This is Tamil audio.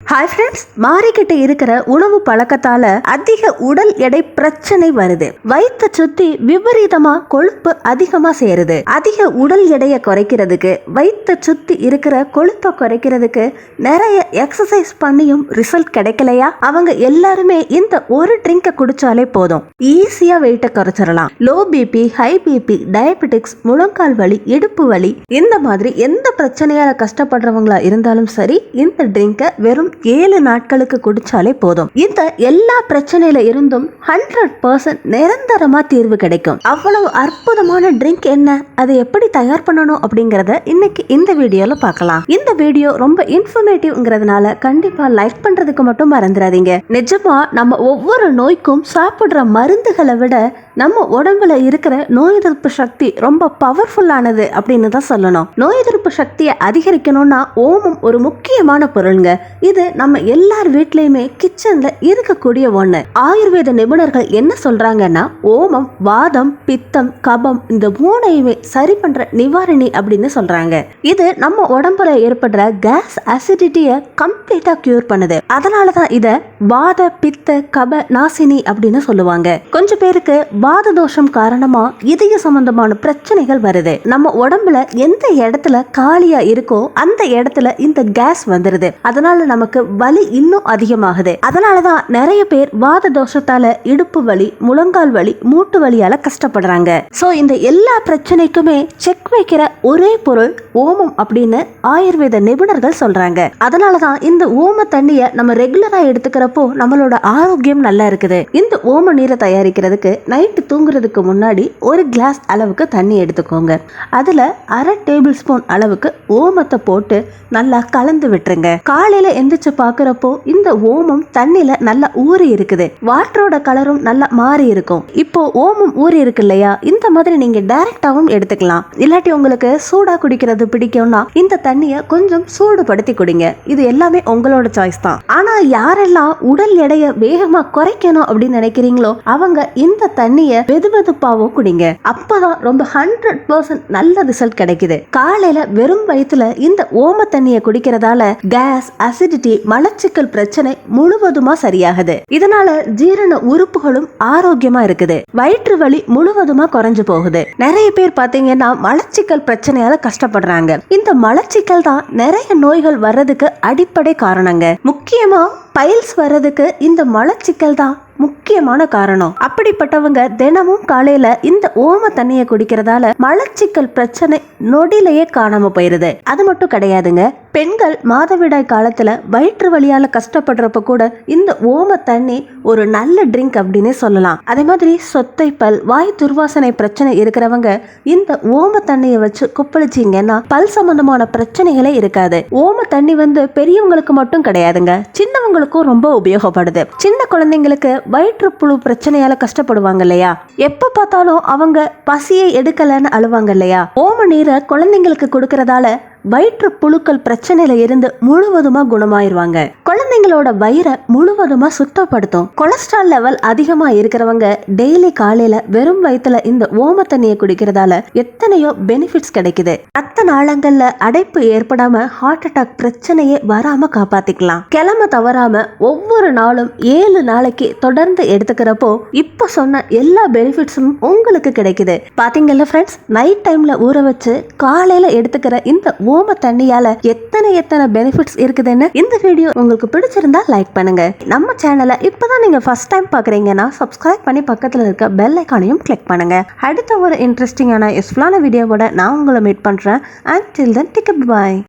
ஹாய் ஃப்ரெண்ட்ஸ், மாறிக்கிட்டு இருக்கிற உணவு பழக்கத்தால அதிக உடல் எடை பிரச்சனை வருது. வயிற்றை சுத்தி விபரீதமா கொழுப்பு அதிகமா சேருது. அதிக உடல் எடையை குறைக்கிறதுக்கு, வயிற்றை சுத்தி இருக்கிற கொழுப்பை குறைக்கிறதுக்கு நிறைய எக்ஸசைஸ் பண்ணியும் ரிசல்ட் கிடைக்கலையா? அவங்க எல்லாருமே இந்த ஒரு ட்ரிங்கை குடிச்சாலே போதும், ஈஸியா வெயிட்டை குறைச்சிடலாம். Low BP, high BP, diabetics, முழங்கால் வலி, இடுப்பு வலி, இந்த மாதிரி எந்த பிரச்சனையால கஷ்டப்படுறவங்களா இருந்தாலும் சரி, இந்த ட்ரிங்கை வெறும் 7 நாட்களுக்கு குடிச்சாலே போதும். இந்த எல்லா பிரச்சனையில இருந்தும் 100% நிரந்தரமா தீர்வு கிடைக்கும். அவ்வளவு அற்புதமான ட்ரிங்க் என்ன, அதை எப்படி தயார் பண்ணணும் அப்படிங்கறத இன்னைக்கு இந்த வீடியோல பார்க்கலாம். இந்த வீடியோ ரொம்ப இன்ஃபர்மேட்டிவ்ங்கிறதுனால கண்டிப்பா லைக் பண்றதுக்கு மட்டும் மறந்துடாதீங்க. நிஜமா நம்ம ஒவ்வொரு நோய்க்கும் சாப்பிடுற மருந்துகளை விட நம்ம உடம்புல இருக்கிற நோய் எதிர்ப்பு சக்தி ரொம்ப பவர்ஃபுல்லானது அப்படின்னு தான் சொல்லணும். நோய் எதிர்ப்பு சக்தியை அதிகரிக்கணும்னா ஓமம் ஒரு முக்கியமான பொருளுங்க. இது நம்ம எல்லார் வீட்லயுமே கிச்சன்ல இருக்கக்கூடிய ஒண்ணு. ஆயுர்வேத நிபுணர்கள் என்ன சொல்றாங்கன்னா, ஓமம் வாதம், பித்தம், கபம் இந்த மூணையுமே சரி பண்ற நிவாரணி அப்படின்னு சொல்றாங்க. இது நம்ம உடம்புல ஏற்படுற கேஸ் அசிடிட்டியை கம்ப்ளீட்டா கியூர் பண்ணுது. அதனாலதான் இத வாத பித்த கப நாசினி அப்படின்னு சொல்லுவாங்க. கொஞ்சம் பேருக்கு வாத தோஷம் காரணமா இதய சம்பந்தமான பிரச்சனைகள் வருது. நம்ம உடம்புல எந்த இடத்துல காலியா இருக்கோ அந்த இடத்துல இந்த கேஸ் வந்துருது. அதனால நமக்கு வலி இன்னும் அதிகமாகுது. அதனாலதான் நிறைய பேர் வாத தோஷத்தால இடுப்பு வலி, முழங்கால் வலி, மூட்டு வலியால கஷ்டப்படுறாங்க. சோ இந்த எல்லா பிரச்சனைக்குமே செக் வைக்கிற ஒரே பொருள் ஓமம் அப்படின்னு ஆயுர்வேத நிபுணர்கள் சொல்றாங்க. அதனாலதான் இந்த ஓம தண்ணிய நம்ம ரெகுலரா எடுத்துக்கிறப்போ நம்மளோட ஆரோக்கியம் நல்லா இருக்குது. இந்த ஓம நீரை தயாரிக்கிறதுக்கு நைட்டு தூங்குறதுக்கு முன்னாடி ஒரு கிளாஸ் அளவுக்கு தண்ணி எடுத்துக்கோங்க. அதுல 1/2 டேபிள் ஸ்பூன் அளவுக்கு ஓமத்தை போட்டு நல்லா கலந்து விட்டுருங்க. காலையில எந்திரிச்சு பாக்குறப்போ இந்த ஓமம் தண்ணில நல்லா ஊறி இருக்குது. வாட்டரோட கலரும் நல்லா மாறி இருக்கும். இப்போ ஓமம் ஊறி இருக்கு இல்லையா, இந்த மாதிரி நீங்க டைரக்டாவும் எடுத்துக்கலாம். இல்லாட்டி உங்களுக்கு சூடா குடிக்கிறது பிடிக்கும்னா இந்த தண்ணிய கொஞ்சம் சூடுபடுத்தி குடிங்க. இது எல்லாமே உங்களோட சாய்ஸ் தான். ஆனா யாரெல்லாம் உடல் எடையை வேகமா குறைக்கணும் அப்படின்னு நினைக்கிறீங்களோ அவங்க இந்த தண்ணிய வெதுவெதுப்பாவும் குடிங்க. அப்பதான் ரொம்ப 100% நல்ல ரிசல்ட் கிடைக்குது. காலையில வெறும் வயிற்றுல இந்த ஓம தண்ணியை குடிக்கிறதால கேஸ், அசிடிட்டி, மலச்சிக்கல் பிரச்சனை முழுவதுமா சரியாகுது. இதனால ஜீரண உறுப்புகளும் ஆரோக்கியமா இருக்குது. வயிற்று வலி முழுவதுமா குறைஞ்சு போகுது. நிறைய பேர் பாத்தீங்கன்னா மலச்சிக்கல் பிரச்சனையால கஷ்டப்படுறாங்க. இந்த மலச்சிக்கல் தான் நிறைய நோய்கள் வர்றதுக்கு அடிப்படை காரணங்க. முக்கியமா பைல்ஸ் வர்றதுக்கு இந்த மலச்சிக்கல் தான் முக்கியமான காரணம். அப்படிப்பட்டவங்க தினமும் காலையில இந்த ஓம தண்ணியை குடிக்கிறதால மலச்சிக்கல் பிரச்சனை நொடியிலேயே காணாம போயிருது. அது மட்டும் கிடையாதுங்க, பெண்கள் மாதவிடாய் காலத்துல வயிற்று வலியால கஷ்டப்படுறப்ப கூட இந்த ஓம தண்ணி ஒரு நல்ல ட்ரிங்க் அப்படின்னு சொல்லலாம். அதே மாதிரி சொத்தைப்பல், வாய் துர்வாசனை பிரச்சனை இருக்கிறவங்க இந்த ஓம தண்ணியை வச்சு குப்பளிச்சிங்கன்னா பல் சம்பந்தமான பிரச்சனைகளே இருக்காது. ஓம தண்ணி பெரியவங்களுக்கு மட்டும் கிடையாதுங்க, சின்னவங்களுக்கும் ரொம்ப உபயோகப்படுது. சின்ன குழந்தைங்களுக்கு வயிற்றுப்புழு பிரச்சனையால கஷ்டப்படுவாங்க இல்லையா, எப்ப பார்த்தாலும் அவங்க பசியை எடுக்கலன்னு அழுவாங்க இல்லையா, ஓம நீரை குழந்தைங்களுக்கு கொடுக்கறதால வயிற்று புழுக்கள் பிரச்சனையில இருந்து முழுவதுமா குணமாயிருவாங்க. குழந்தைங்களோட வயிறை முழுவதுமா சுத்தப்படுத்தும். கொலஸ்ட்ரால் லெவல் அதிகமா இருக்கிறவங்க டெய்லி காலையில வெறும் வயிற்றுல இந்த ஓம தண்ணியை குடிக்கிறதால எத்தனையோ பெனிஃபிட்ஸ் கிடைக்குது. ரத்த நாளங்கள்ல அடைப்பு ஏற்படாம ஹார்ட் அட்டாக் பிரச்சனையே வராம காப்பாத்திக்கலாம். கிழமை தவறாம ஒவ்வொரு நாளும் 7 நாளைக்கு தொடர்ந்து எடுத்துக்கிறப்போ இப்ப சொன்ன எல்லா பெனிஃபிட்ஸும் உங்களுக்கு கிடைக்குது. பாத்தீங்கல்ல ஃப்ரெண்ட்ஸ், நைட் டைம்ல ஊற வச்சு காலையில எடுத்துக்கிற இந்த ஓம தண்ணியால எத்தனை பெனிஃபிட்ஸ் இருக்குதுன்னு. இந்த வீடியோ உங்களுக்கு பிடிச்சிருந்தா லைக் பண்ணுங்க. நம்ம சேனலை இப்பதான் நீங்க ஃபர்ஸ்ட் டைம் பாக்குறீங்கன்னா சப்ஸ்கிரைப் பண்ணி பக்கத்துல இருக்க பெல் ஐகானையும் கிளிக் பண்ணுங்க. அடுத்த ஒரு இன்ட்ரெஸ்டிங்கான யூஸ்ஃபுல்லான வீடியோவோட நான் உங்களை மீட் பண்றேன். Until then, take a bye.